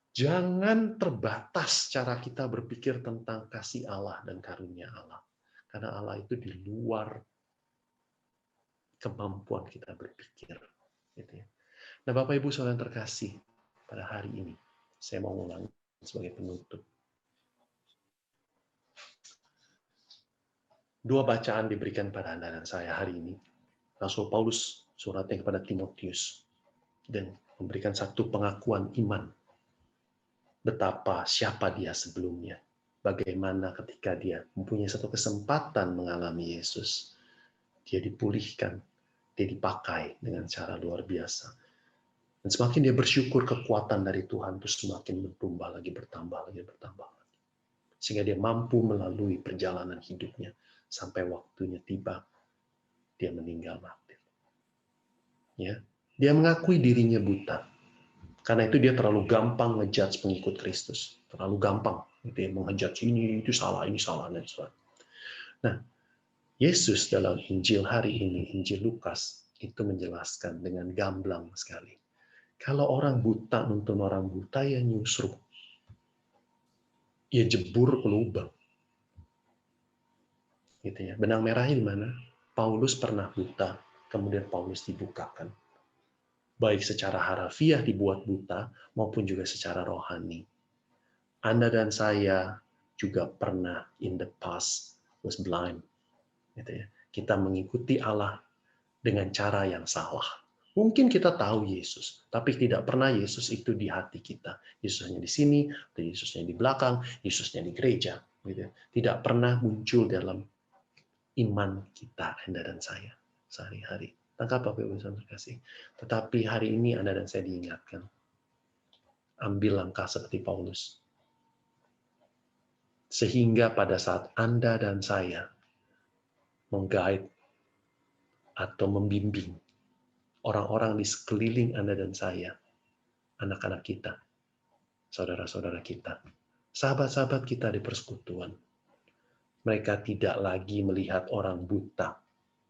Jangan terbatas cara kita berpikir tentang kasih Allah dan karunia Allah. Karena Allah itu di luar kemampuan kita berpikir. Gitu ya. Nah Bapak Ibu Saudara yang terkasih, pada hari ini, saya mau ulang sebagai penutup. Dua bacaan diberikan pada Anda dan saya hari ini. Rasul Paulus suratnya kepada Timotius dan memberikan satu pengakuan iman betapa siapa dia sebelumnya, bagaimana ketika dia mempunyai satu kesempatan mengalami Yesus, dia dipulihkan, dia dipakai dengan cara luar biasa, dan semakin dia bersyukur kekuatan dari Tuhan itu semakin bertambah lagi, sehingga dia mampu melalui perjalanan hidupnya sampai waktunya tiba dia meninggal mati. Ya, dia mengakui dirinya buta. Karena itu dia terlalu gampang ngejudge pengikut Kristus. Terlalu gampang. Dia menghujat ini salah, dan salah. Nah, Yesus dalam Injil hari ini, Injil Lukas, itu menjelaskan dengan gamblang sekali. Kalau orang buta nuntun orang buta, ya nyusruk. Ya jebur ke lubang. Gitu ya. Benang merahnya di mana? Paulus pernah buta, kemudian Paulus dibukakan. Baik secara harafiah dibuat buta, maupun juga secara rohani. Anda dan saya juga pernah in the past was blind. Gitu ya. Kita mengikuti Allah dengan cara yang salah. Mungkin kita tahu Yesus, tapi tidak pernah Yesus itu di hati kita. Yesusnya di sini, atau Yesusnya di belakang, Yesusnya di gereja. Gitu ya. Tidak pernah muncul dalam iman kita, Anda dan saya, sehari-hari. Tangkap Bapak Ibu Saudara terkasih. Tetapi hari ini Anda dan saya diingatkan. Ambil langkah seperti Paulus. Sehingga pada saat Anda dan saya meng-guide atau membimbing orang-orang di sekeliling Anda dan saya, anak-anak kita, saudara-saudara kita, sahabat-sahabat kita di persekutuan, mereka tidak lagi melihat orang buta,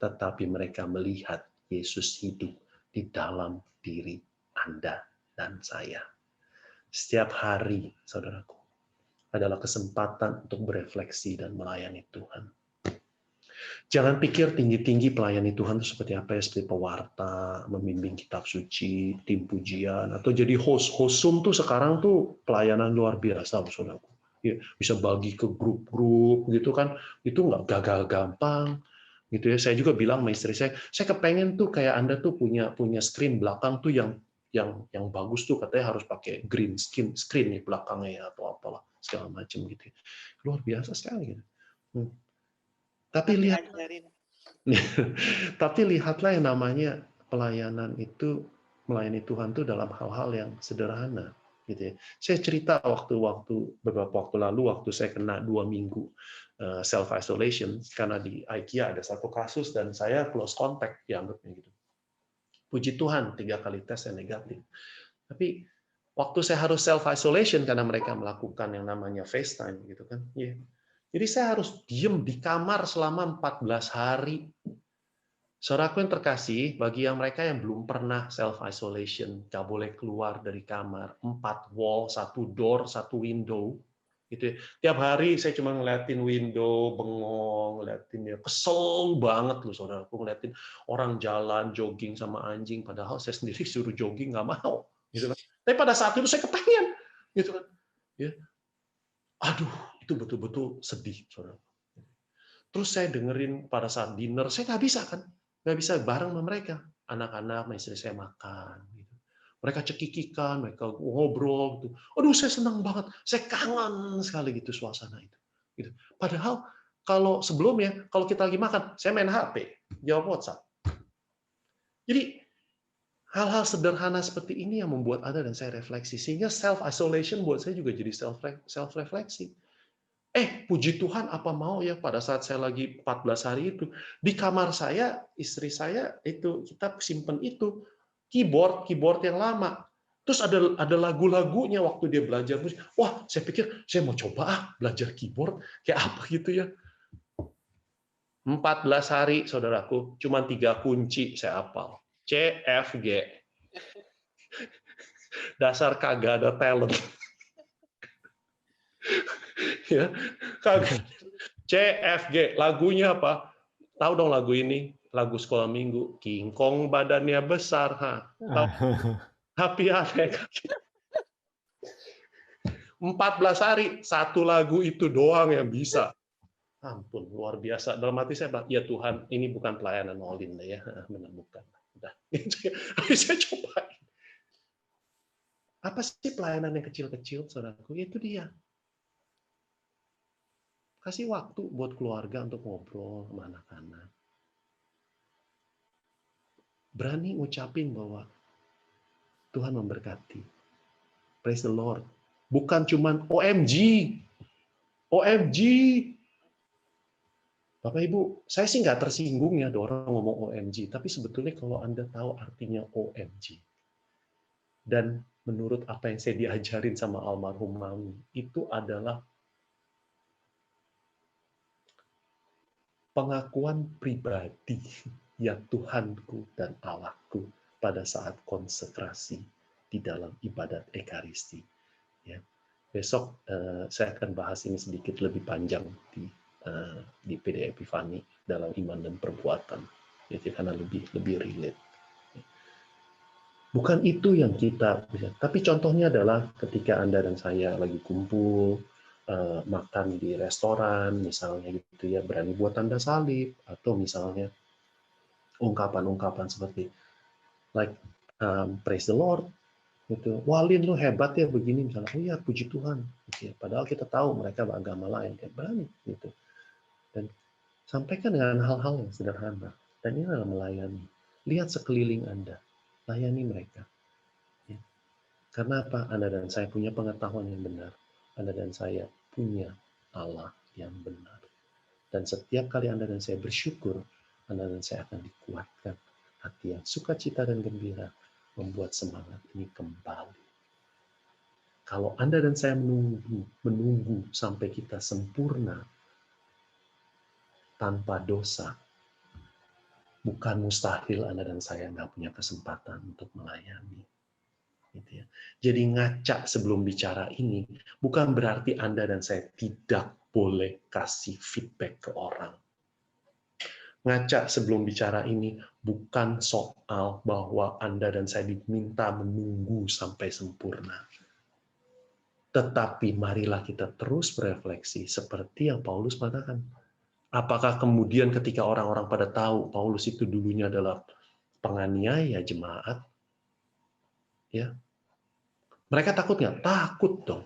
tetapi mereka melihat Yesus hidup di dalam diri Anda dan saya. Setiap hari, saudaraku, adalah kesempatan untuk berefleksi dan melayani Tuhan. Jangan pikir tinggi-tinggi pelayani Tuhan itu seperti apa ya, seperti pewarta, membimbing kitab suci, tim pujian, atau jadi host. Hosum tuh sekarang tuh pelayanan luar biasa, saudaraku. Ya, bisa bagi ke grup-grup gitu kan, itu nggak gagal gampang. Gitu ya, saya juga bilang sama istri saya kepengen tuh kayak Anda tuh punya screen belakang tuh yang bagus tuh, katanya harus pakai green screen di belakangnya ya, atau apalah segala macam gitu. Luar biasa sekali gitu. Tapi lihatlah yang namanya pelayanan itu, melayani Tuhan itu dalam hal-hal yang sederhana. gitu ya. Saya cerita beberapa waktu lalu waktu saya kena 2 minggu self isolation karena di IKEA ada satu kasus dan saya close contact dianggapnya gitu. Puji Tuhan 3 kali tes saya negatif. Tapi waktu saya harus self isolation karena mereka melakukan yang namanya FaceTime gitu kan. Jadi saya harus diem di kamar selama 14 hari. Saudaraku yang terkasih, bagi yang mereka yang belum pernah self isolation, nggak boleh keluar dari kamar, 4 wall, 1 door, 1 window, gitu ya. Tiap hari saya cuma ngeliatin window, bengong, ngeliatin ya, kesel banget loh saudaraku ngeliatin orang jalan jogging sama anjing, padahal saya sendiri suruh jogging nggak mau, gitu kan. Tapi pada saat itu saya kepengen, gitu kan. Ya. Aduh, itu betul-betul sedih, saudara. Terus saya dengerin pada saat dinner, saya nggak bisa kan, nggak bisa bareng sama mereka. Anak-anak, istri saya makan. Gitu. Mereka cekikikan, mereka ngobrol. Gitu. Aduh, saya senang banget, saya kangen sekali gitu suasana itu. Gitu. Padahal kalau sebelumnya, kalau kita lagi makan, saya main HP, jawab WhatsApp. Jadi hal-hal sederhana seperti ini yang membuat Anda dan saya refleksi. Sehingga self-isolation buat saya juga jadi self-refleksi. Puji Tuhan, apa mau ya pada saat saya lagi 14 hari itu, di kamar saya, istri saya, itu kita simpen itu, keyboard yang lama. Terus ada lagu-lagunya waktu dia belajar musik. Wah, saya pikir saya mau coba belajar keyboard, kayak apa gitu ya. 14 hari, saudaraku, cuma 3 kunci saya hafal. C, F, G. Dasar kagak ada talent. Ya, kagak. C, F, G. Lagunya apa? Tahu dong lagu ini? Lagu sekolah minggu. King Kong badannya besar. Tapi aneh. 14 hari, 1 lagu itu doang yang bisa. Ampun, luar biasa. Dalam hati saya, ya Tuhan, ini bukan pelayanan all-in ya. Benar, bukan. Udah. Habis saya cobain. Apa sih pelayanan yang kecil-kecil, saudaraku? Itu dia. Kasih waktu buat keluarga untuk ngobrol sama anak-anak. Berani ngucapin bahwa Tuhan memberkati. Praise the Lord. Bukan cuman OMG. OMG. Bapak Ibu, saya sih nggak tersinggung ya ada orang ngomong OMG. Tapi sebetulnya kalau Anda tahu artinya OMG. Dan menurut apa yang saya diajarin sama almarhum Mami, itu adalah pengakuan pribadi ya Tuhanku dan Allahku pada saat konsekrasi di dalam ibadat Ekaristi. Ya. Besok saya akan bahas ini sedikit lebih panjang di PD Epifani dalam iman dan perbuatan, jadi karena lebih relate. Bukan itu yang kita bisa, tapi contohnya adalah ketika Anda dan saya lagi kumpul, makan di restoran, misalnya gitu ya, berani buat tanda salib, atau misalnya ungkapan-ungkapan seperti like praise the Lord, gitu. Wah, Lin, lu hebat ya begini misalnya. Oh ya, puji Tuhan. Gitu ya. Padahal kita tahu mereka beragama lain, kayak berani gitu. Dan sampaikan dengan hal-hal yang sederhana. Dan ini adalah melayani. Lihat sekeliling Anda, layani mereka. Ya. Karena apa? Anda dan saya punya pengetahuan yang benar. Anda dan saya punya Allah yang benar. Dan setiap kali Anda dan saya bersyukur, Anda dan saya akan dikuatkan. Hati yang sukacita dan gembira membuat semangat ini kembali. Kalau Anda dan saya menunggu sampai kita sempurna tanpa dosa, bukan mustahil Anda dan saya nggak punya kesempatan untuk melayani. Gitu ya. Jadi ngaca sebelum bicara ini bukan berarti Anda dan saya tidak boleh kasih feedback ke orang. Ngaca sebelum bicara ini bukan soal bahwa Anda dan saya diminta menunggu sampai sempurna. Tetapi marilah kita terus berefleksi seperti yang Paulus katakan. Apakah kemudian ketika orang-orang pada tahu Paulus itu dulunya adalah penganiaya jemaat, ya, mereka takut nggak? Takut dong.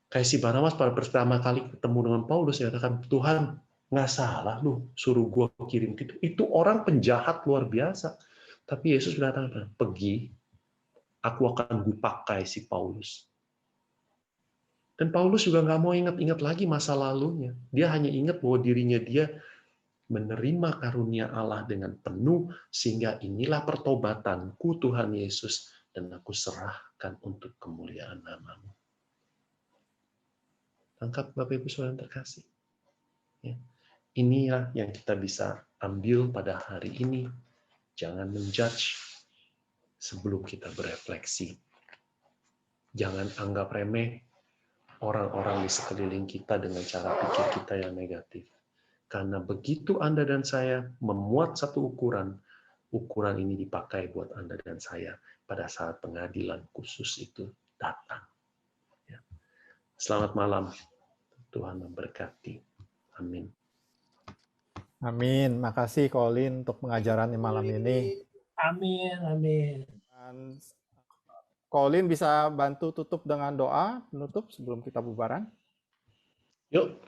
Kayak si Barnabas pada pertama kali ketemu dengan Paulus, dia katakan, Tuhan, nggak salah lu suruh gue kirim gitu. Itu orang penjahat luar biasa. Tapi Yesus berkata, pergi, aku akan kupakai si Paulus. Dan Paulus juga nggak mau ingat-ingat lagi masa lalunya. Dia hanya ingat bahwa dirinya dia menerima karunia Allah dengan penuh, sehingga inilah pertobatanku Tuhan Yesus, dan aku serahkan untuk kemuliaan nama-Mu. Tangkap Bapak Ibu Saudara yang terkasih. Ya. Inilah yang kita bisa ambil pada hari ini. Jangan menjudge sebelum kita berefleksi. Jangan anggap remeh orang-orang di sekeliling kita dengan cara pikir kita yang negatif. Karena begitu Anda dan saya memuat satu ukuran, ukuran ini dipakai buat Anda dan saya pada saat pengadilan khusus itu datang. Ya. Selamat malam. Tuhan memberkati. Amin. Amin. Makasih Colin untuk pengajaran di malam ini. Amin, amin. Dan Colin bisa bantu tutup dengan doa penutup sebelum kita bubaran? Yuk.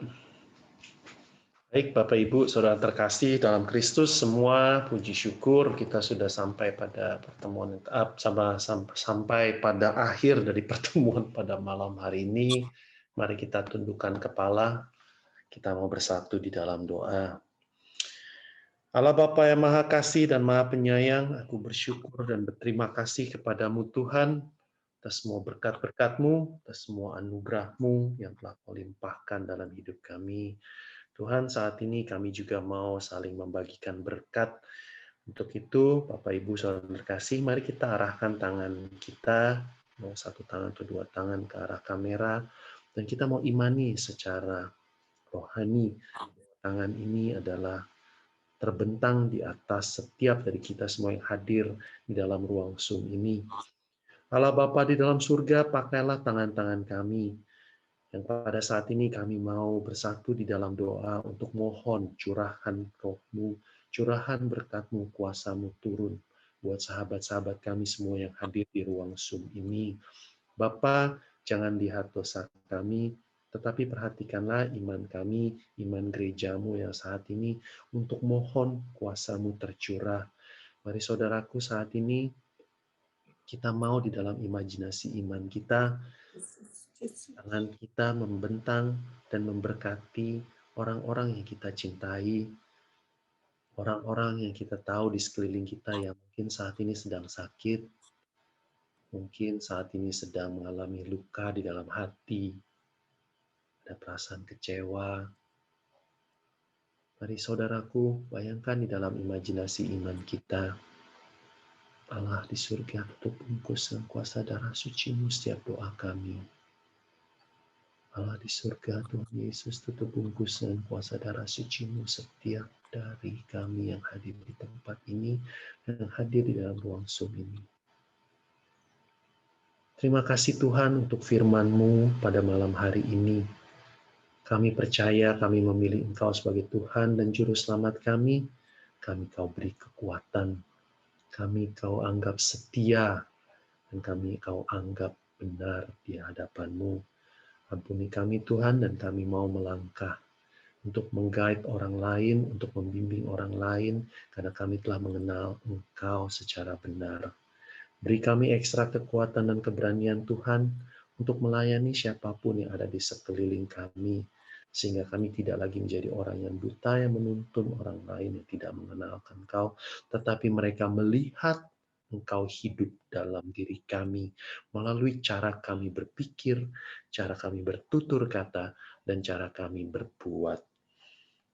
Baik Bapak Ibu, Saudara terkasih dalam Kristus semua, puji syukur kita sudah sampai pada pertemuan sampai pada akhir dari pertemuan pada malam hari ini. Mari kita tundukkan kepala, kita mau bersatu di dalam doa. Allah Bapa yang Maha Kasih dan Maha Penyayang, aku bersyukur dan berterima kasih kepadamu Tuhan atas semua berkat-berkat-Mu, atas semua anugerah-Mu yang telah Kau limpahkan dalam hidup kami. Tuhan, saat ini kami juga mau saling membagikan berkat. Untuk itu, Bapak Ibu Saudara terkasih, mari kita arahkan tangan kita, mau satu tangan atau dua tangan ke arah kamera, dan kita mau imani secara rohani. Tangan ini adalah terbentang di atas setiap dari kita semua yang hadir di dalam ruang Zoom ini. Allah Bapa di dalam surga, pakailah tangan-tangan kami, yang pada saat ini kami mau bersatu di dalam doa untuk mohon curahan Roh-Mu, curahan berkat-Mu, kuasa-Mu turun buat sahabat-sahabat kami semua yang hadir di ruang Zoom ini. Bapa, jangan lihat dosa kami, tetapi perhatikanlah iman kami, iman gereja-Mu yang saat ini untuk mohon kuasa-Mu tercurah. Mari saudaraku, saat ini kita mau di dalam imajinasi iman kita, tangan kita membentang dan memberkati orang-orang yang kita cintai, orang-orang yang kita tahu di sekeliling kita yang mungkin saat ini sedang sakit, mungkin saat ini sedang mengalami luka di dalam hati, ada perasaan kecewa. Mari saudaraku, bayangkan di dalam imajinasi iman kita, Allah di surga tutup bungkus dengan kuasa darah suci-Mu setiap doa kami. Allah di surga, Tuhan Yesus tutup bungkus dengan kuasa darah suci-Mu setiap dari kami yang hadir di tempat ini dan hadir di dalam ruang Zoom ini. Terima kasih Tuhan untuk firman-Mu pada malam hari ini. Kami percaya kami memilih Engkau sebagai Tuhan dan Juru Selamat kami. Kami Kau beri kekuatan. Kami Kau anggap setia. Dan kami Kau anggap benar di hadapan-Mu. Ampuni kami Tuhan, dan kami mau melangkah untuk meng-guide orang lain, untuk membimbing orang lain, karena kami telah mengenal Engkau secara benar. Beri kami ekstra kekuatan dan keberanian Tuhan untuk melayani siapapun yang ada di sekeliling kami, sehingga kami tidak lagi menjadi orang yang buta yang menuntun orang lain yang tidak mengenalkan Engkau, tetapi mereka melihat Engkau hidup dalam diri kami melalui cara kami berpikir, cara kami bertutur kata, dan cara kami berbuat.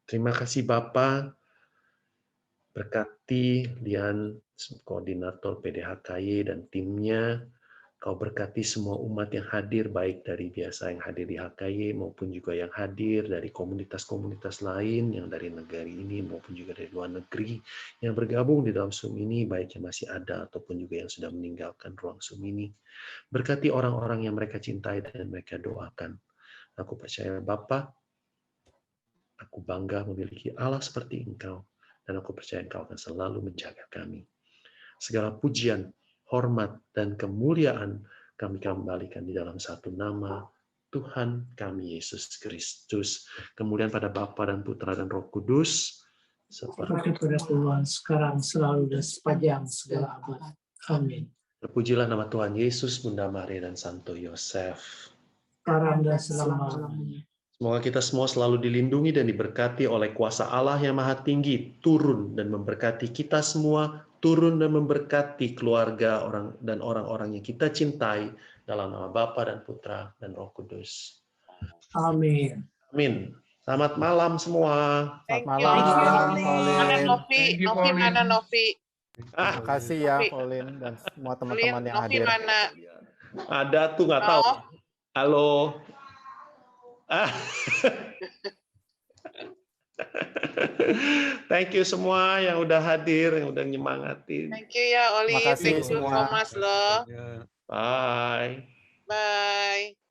Terima kasih Bapa, berkati Lian, koordinator PDHKY dan timnya. Kau berkati semua umat yang hadir, baik dari biasa yang hadir di HKY maupun juga yang hadir dari komunitas-komunitas lain yang dari negara ini maupun juga dari luar negeri yang bergabung di dalam Zoom ini, baik yang masih ada ataupun juga yang sudah meninggalkan ruang Zoom ini. Berkati orang-orang yang mereka cintai dan mereka doakan. Aku percaya Bapa, aku bangga memiliki Allah seperti Engkau, dan aku percaya Engkau akan selalu menjaga kami. Segala pujian, hormat, dan kemuliaan kami kembalikan di dalam satu nama, Tuhan kami Yesus Kristus. Kemuliaan pada Bapa dan Putra dan Roh Kudus, Seperti pada Tuhan sekarang, selalu, dan sepanjang segala abad. Amin. Terpujilah nama Tuhan Yesus, Bunda Maria, dan Santo Yosef. Sekarang dan selama-lamanya. Semoga kita semua selalu dilindungi dan diberkati oleh kuasa Allah yang maha tinggi, turun dan memberkati kita semua, turun dan memberkati keluarga orang-orang yang kita cintai, dalam nama Bapa dan Putra dan Roh Kudus. Amin. Amin. Selamat malam semua. Thank Selamat you. malam, Mana Pauline. Novi? Novi mana Novi? Terima kasih ya, Pauline, dan semua teman-teman yang Novi hadir. mana? Ada tuh nggak tahu. No. Halo. Thank you semua yang udah hadir, yang udah nyemangatin. Thank you ya Oli. Terima kasih Thank you semua. Thomas loh. Bye. Bye.